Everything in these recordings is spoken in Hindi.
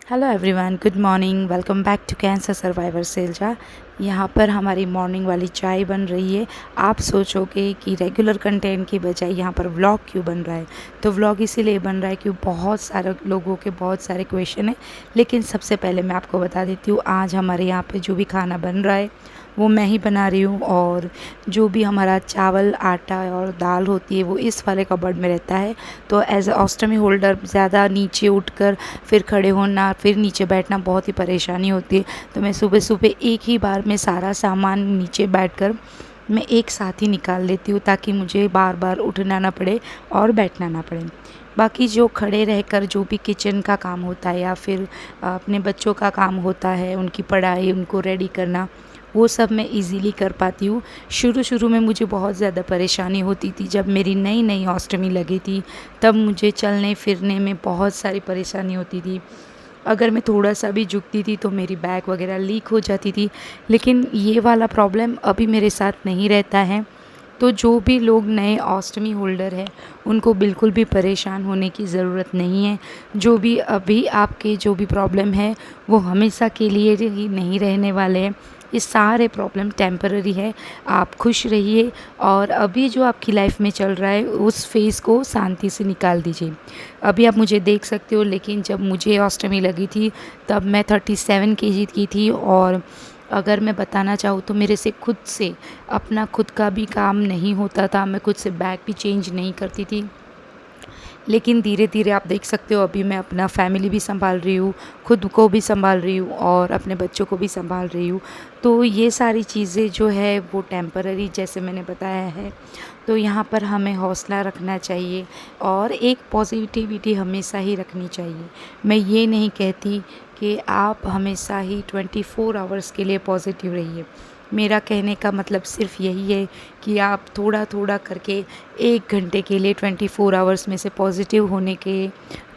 Hello everyone, good morning. Welcome back to cancer survivor Selja. यहाँ पर हमारी मॉर्निंग वाली चाय बन रही है। आप सोचोगे कि रेगुलर कंटेंट की बजाय यहाँ पर व्लॉग क्यों बन रहा है, तो व्लॉग इसीलिए बन रहा है कि बहुत सारे लोगों के बहुत सारे क्वेश्चन हैं। लेकिन सबसे पहले मैं आपको बता देती हूँ, आज हमारे यहाँ पे जो भी खाना बन रहा है वो मैं ही बना रही हूँ। और जो भी हमारा चावल, आटा और दाल होती है वो इस वाले कबर्ड में रहता है। तो एज अ ऑस्टमी होल्डर ज़्यादा नीचे उठकर फिर खड़े होना, फिर नीचे बैठना बहुत ही परेशानी होती है। तो मैं सुबह सुबह एक ही बार में सारा सामान नीचे बैठकर मैं एक साथ ही निकाल लेती हूँ, ताकि मुझे बार बार उठना ना पड़े और बैठना ना पड़े। बाकी जो खड़े रहकर जो भी किचन का काम होता है या फिर अपने बच्चों का काम होता है, उनकी पढ़ाई, उनको रेडी करना, वो सब मैं इजीली कर पाती हूँ। शुरू शुरू में मुझे बहुत ज़्यादा परेशानी होती थी। जब मेरी नई नई ऑस्टमी लगी थी तब मुझे चलने फिरने में बहुत सारी परेशानी होती थी। अगर मैं थोड़ा सा भी झुकती थी तो मेरी बैग वगैरह लीक हो जाती थी। लेकिन ये वाला प्रॉब्लम अभी मेरे साथ नहीं रहता है। तो जो भी लोग नए ऑस्टमी होल्डर हैं उनको बिल्कुल भी परेशान होने की ज़रूरत नहीं है। जो भी अभी आपके जो भी प्रॉब्लम है वो हमेशा के लिए ही नहीं रहने वाले हैं। ये सारे प्रॉब्लम टेम्पररी है। आप खुश रहिए और अभी जो आपकी लाइफ में चल रहा है उस फेज़ को शांति से निकाल दीजिए। अभी आप मुझे देख सकते हो, लेकिन जब मुझे ऑस्टमी लगी थी तब मैं 37 केजी की थी। और अगर मैं बताना चाहूँ तो मेरे से खुद से अपना खुद का भी काम नहीं होता था। मैं खुद से बैग भी चेंज नहीं करती थी। लेकिन धीरे धीरे आप देख सकते हो अभी मैं अपना फैमिली भी संभाल रही हूँ, खुद को भी संभाल रही हूँ और अपने बच्चों को भी संभाल रही हूँ। तो ये सारी चीज़ें जो है वो टेम्पररी, जैसे मैंने बताया है। तो यहाँ पर हमें हौसला रखना चाहिए और एक पॉजिटिविटी हमेशा ही रखनी चाहिए। मैं ये नहीं कहती कि आप हमेशा ही 24 आवर्स के लिए पॉजिटिव रहिए। मेरा कहने का मतलब सिर्फ यही है कि आप थोड़ा थोड़ा करके 1 घंटे के लिए 24 आवर्स में से पॉजिटिव होने के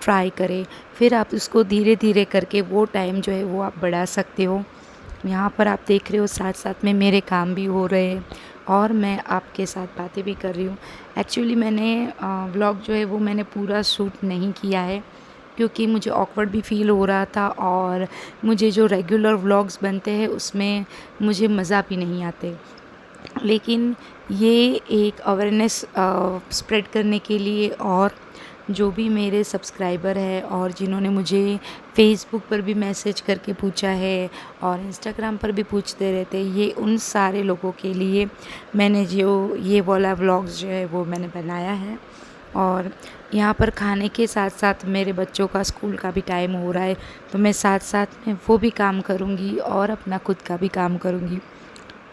ट्राई करें। फिर आप उसको धीरे धीरे करके वो टाइम जो है वो आप बढ़ा सकते हो। यहाँ पर आप देख रहे हो साथ साथ में मेरे काम भी हो रहे हैं और मैं आपके साथ बातें भी कर रही हूँ। एक्चुअली मैंने व्लॉग जो है वो मैंने पूरा शूट नहीं किया है, क्योंकि मुझे ऑकवर्ड भी फ़ील हो रहा था और मुझे जो रेगुलर व्लॉग्स बनते हैं उसमें मुझे मज़ा भी नहीं आते। लेकिन ये एक अवेयरनेस स्प्रेड करने के लिए, और जो भी मेरे सब्सक्राइबर है और जिन्होंने मुझे फ़ेसबुक पर भी मैसेज करके पूछा है और इंस्टाग्राम पर भी पूछते रहते हैं, ये उन सारे लोगों के लिए मैंने जो ये वाला व्लॉग्स जो है वो मैंने बनाया है। और यहाँ पर खाने के साथ साथ मेरे बच्चों का स्कूल का भी टाइम हो रहा है, तो मैं साथ साथ में वो भी काम करूँगी और अपना खुद का भी काम करूँगी।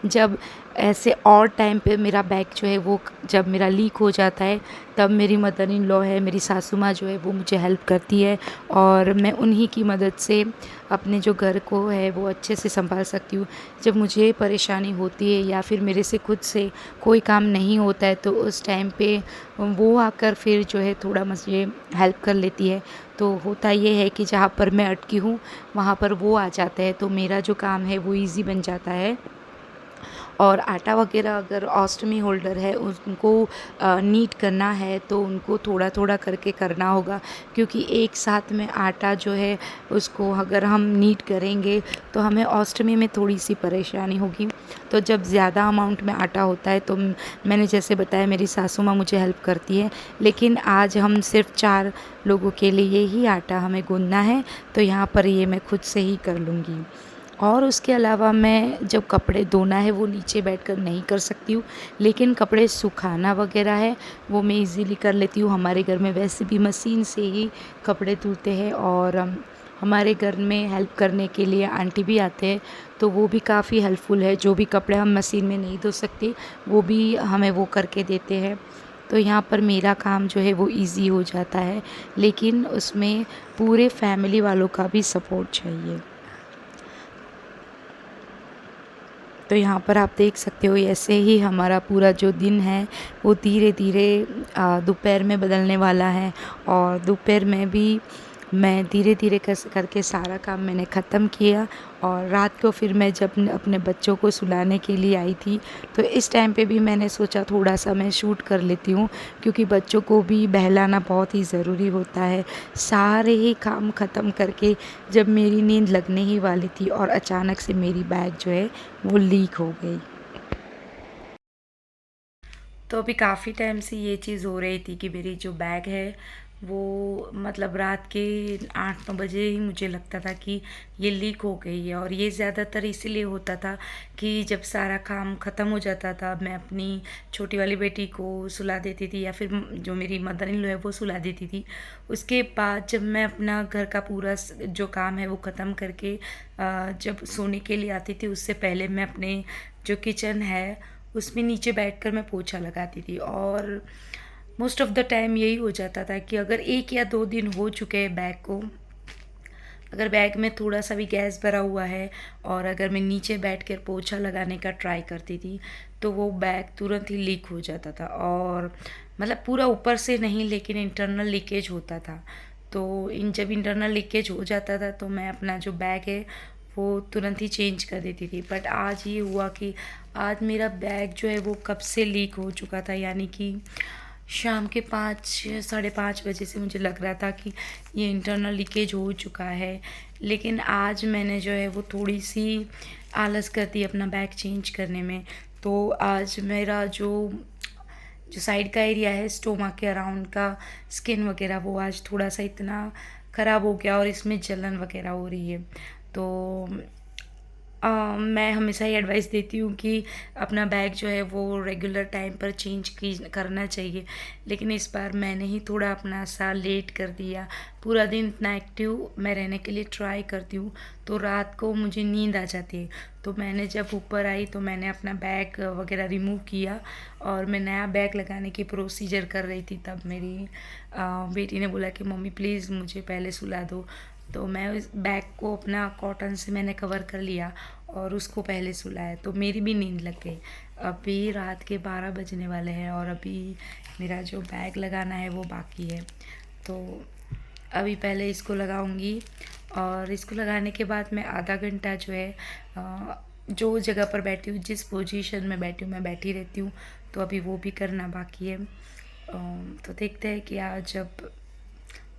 जब ऐसे और टाइम पे मेरा बैग जो है वो जब मेरा लीक हो जाता है तब मेरी मदर इन लॉ है, मेरी सासू माँ जो है वो मुझे हेल्प करती है और मैं उन्हीं की मदद से अपने जो घर को है वो अच्छे से संभाल सकती हूँ। जब मुझे परेशानी होती है या फिर मेरे से खुद से कोई काम नहीं होता है तो उस टाइम पे वो आकर फिर जो है थोड़ा मुझे हेल्प कर लेती है। तो होता ये है कि जहाँ पर मैं अटकी हूँ वहाँ पर वो आ जाता है, तो मेरा जो काम है वो ईज़ी बन जाता है। और आटा वगैरह अगर ऑस्टमी होल्डर है उनको नीट करना है तो उनको थोड़ा थोड़ा करके करना होगा, क्योंकि एक साथ में आटा जो है उसको अगर हम नीट करेंगे तो हमें ऑस्टमी में थोड़ी सी परेशानी होगी। तो जब ज़्यादा अमाउंट में आटा होता है तो मैंने जैसे बताया मेरी सासू माँ मुझे हेल्प करती है, लेकिन आज हम सिर्फ 4 लोगों के लिए ही आटा हमें गूँथना है, तो यहाँ पर ये मैं खुद से ही कर लूँगी। और उसके अलावा मैं जब कपड़े धोना है वो नीचे बैठकर नहीं कर सकती हूँ, लेकिन कपड़े सुखाना वगैरह है वो मैं इजीली कर लेती हूँ। हमारे घर में वैसे भी मशीन से ही कपड़े धुलते हैं और हमारे घर में हेल्प करने के लिए आंटी भी आते हैं, तो वो भी काफ़ी हेल्पफुल है। जो भी कपड़े हम मशीन में नहीं धो सकते वो भी हमें वो करके देते हैं। तो यहाँ पर मेरा काम जो है वो इजी हो जाता है, लेकिन उसमें पूरे फैमिली वालों का भी सपोर्ट चाहिए। तो यहाँ पर आप देख सकते हो ऐसे ही हमारा पूरा जो दिन है वो धीरे धीरे दोपहर में बदलने वाला है। और दोपहर में भी मैं धीरे धीरे करके सारा काम मैंने ख़त्म किया। और रात को फिर मैं जब अपने बच्चों को सुलाने के लिए आई थी, तो इस टाइम पे भी मैंने सोचा थोड़ा सा मैं शूट कर लेती हूँ, क्योंकि बच्चों को भी बहलाना बहुत ही ज़रूरी होता है। सारे ही काम ख़त्म करके जब मेरी नींद लगने ही वाली थी और अचानक से मेरी बैग जो है वो लीक हो गई। तो अभी काफ़ी टाइम से ये चीज़ हो रही थी कि मेरी जो बैग है वो मतलब रात के 8-9 बजे ही मुझे लगता था कि ये लीक हो गई है। और ये ज़्यादातर इसीलिए होता था कि जब सारा काम ख़त्म हो जाता था, मैं अपनी छोटी वाली बेटी को सुला देती थी या फिर जो मेरी मदर इन लॉ है वो सुला देती थी। उसके बाद जब मैं अपना घर का पूरा जो काम है वो ख़त्म करके जब सोने के लिए आती थी, उससे पहले मैं अपने जो किचन है उसमें नीचे बैठकर मैं पोछा लगाती थी। और मोस्ट ऑफ़ द टाइम यही हो जाता था कि अगर 1 या 2 दिन हो चुके हैं बैग को, अगर बैग में थोड़ा सा भी गैस भरा हुआ है और अगर मैं नीचे बैठकर पोछा लगाने का ट्राई करती थी, तो वो बैग तुरंत ही लीक हो जाता था। और मतलब पूरा ऊपर से नहीं, लेकिन इंटरनल लीकेज होता था। तो जब इंटरनल लीकेज हो जाता था तो मैं अपना जो बैग है वो तुरंत ही चेंज कर देती थी। बट आज ये हुआ कि आज मेरा बैग जो है वो कब से लीक हो चुका था, यानी कि शाम के 5 साढ़े 5 बजे से मुझे लग रहा था कि ये इंटरनल लीकेज हो चुका है। लेकिन आज मैंने जो है वो थोड़ी सी आलस कर दी अपना बैग चेंज करने में। तो आज मेरा जो जो साइड का एरिया है स्टोमक के अराउंड का स्किन वगैरह वो आज थोड़ा सा इतना ख़राब हो गया और इसमें जलन वगैरह हो रही है। तो मैं हमेशा ही एडवाइस देती हूँ कि अपना बैग जो है वो रेगुलर टाइम पर चेंज की करना चाहिए। लेकिन इस बार मैंने ही थोड़ा अपना सा लेट कर दिया। पूरा दिन इतना एक्टिव मैं रहने के लिए ट्राई करती हूँ, तो रात को मुझे नींद आ जाती है। तो मैंने जब ऊपर आई तो मैंने अपना बैग वगैरह रिमूव किया और मैं नया बैग लगाने की प्रोसीजर कर रही थी। तब मेरी बेटी ने बोला कि मम्मी प्लीज़ मुझे पहले सुला दो। तो मैं उस बैग को अपना कॉटन से मैंने कवर कर लिया और उसको पहले सुलाया, तो मेरी भी नींद लग गई। अभी रात के 12 बजने वाले हैं और अभी मेरा जो बैग लगाना है वो बाकी है। तो अभी पहले इसको लगाऊंगी और इसको लगाने के बाद मैं आधा घंटा जो है जो जगह पर बैठी हूँ, जिस पोजीशन में बैठी हूँ मैं बैठी रहती हूँ, तो अभी वो भी करना बाकी है। तो देखते हैं कि आज जब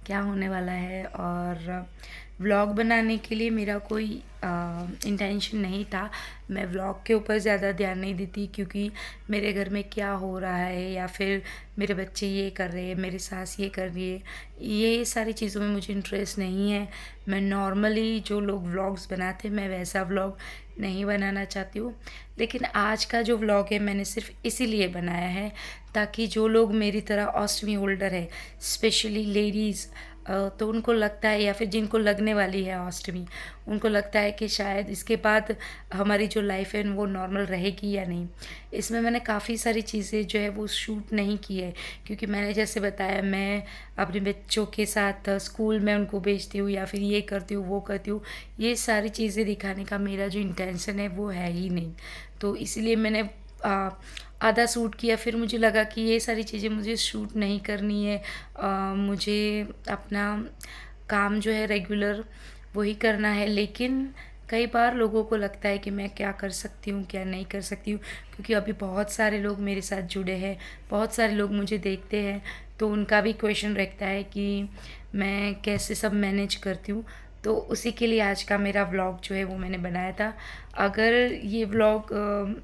क्या होने वाला है। और व्लॉग बनाने के लिए मेरा कोई इंटेंशन नहीं था। मैं व्लॉग के ऊपर ज़्यादा ध्यान नहीं देती, क्योंकि मेरे घर में क्या हो रहा है या फिर मेरे बच्चे ये कर रहे हैं, मेरी सास ये कर रही है, ये सारी चीज़ों में मुझे इंटरेस्ट नहीं है। मैं नॉर्मली जो लोग व्लॉग्स बनाते हैं मैं वैसा व्लॉग नहीं बनाना चाहती हूँ। लेकिन आज का जो व्लॉग है मैंने सिर्फ इसीलिए बनाया है ताकि जो लोग मेरी तरह ऑस्टमी होल्डर है, स्पेशली लेडीज़, तो उनको लगता है या फिर जिनको लगने वाली है ऑस्टमी, उनको लगता है कि शायद इसके बाद हमारी जो लाइफ है वो नॉर्मल रहेगी या नहीं। इसमें मैंने काफ़ी सारी चीज़ें जो है वो शूट नहीं की है, क्योंकि मैंने जैसे बताया मैं अपने बच्चों के साथ स्कूल में उनको भेजती हूँ या फिर ये करती हूँ वो करती हूँ। ये सारी चीज़ें दिखाने का मेरा जो इंटेंशन है वो है ही नहीं। तो इसीलिए मैंने आधा शूट किया, फिर मुझे लगा कि ये सारी चीज़ें मुझे शूट नहीं करनी है। मुझे अपना काम जो है रेगुलर वही करना है। लेकिन कई बार लोगों को लगता है कि मैं क्या कर सकती हूँ क्या नहीं कर सकती हूँ, क्योंकि अभी बहुत सारे लोग मेरे साथ जुड़े हैं, बहुत सारे लोग मुझे देखते हैं, तो उनका भी क्वेश्चन रहता है कि मैं कैसे सब मैनेज करती हूँ। तो उसी के लिए आज का मेरा व्लॉग जो है वो मैंने बनाया था। अगर ये व्लॉग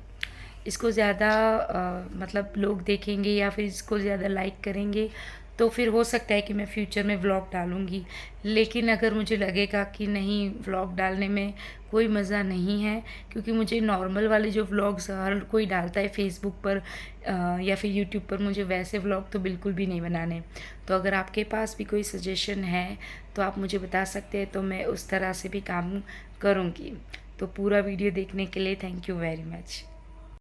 इसको ज़्यादा मतलब लोग देखेंगे या फिर इसको ज़्यादा लाइक करेंगे, तो फिर हो सकता है कि मैं फ्यूचर में व्लॉग डालूँगी। लेकिन अगर मुझे लगेगा कि नहीं, व्लॉग डालने में कोई मज़ा नहीं है, क्योंकि मुझे नॉर्मल वाले जो व्लॉग्स हर कोई डालता है फेसबुक पर या फिर यूट्यूब पर, मुझे वैसे व्लॉग तो बिल्कुल भी नहीं बनाने। तो अगर आपके पास भी कोई सजेशन है तो आप मुझे बता सकते हैं, तो मैं उस तरह से भी काम करूँगी। तो पूरा वीडियो देखने के लिए थैंक यू वेरी मच।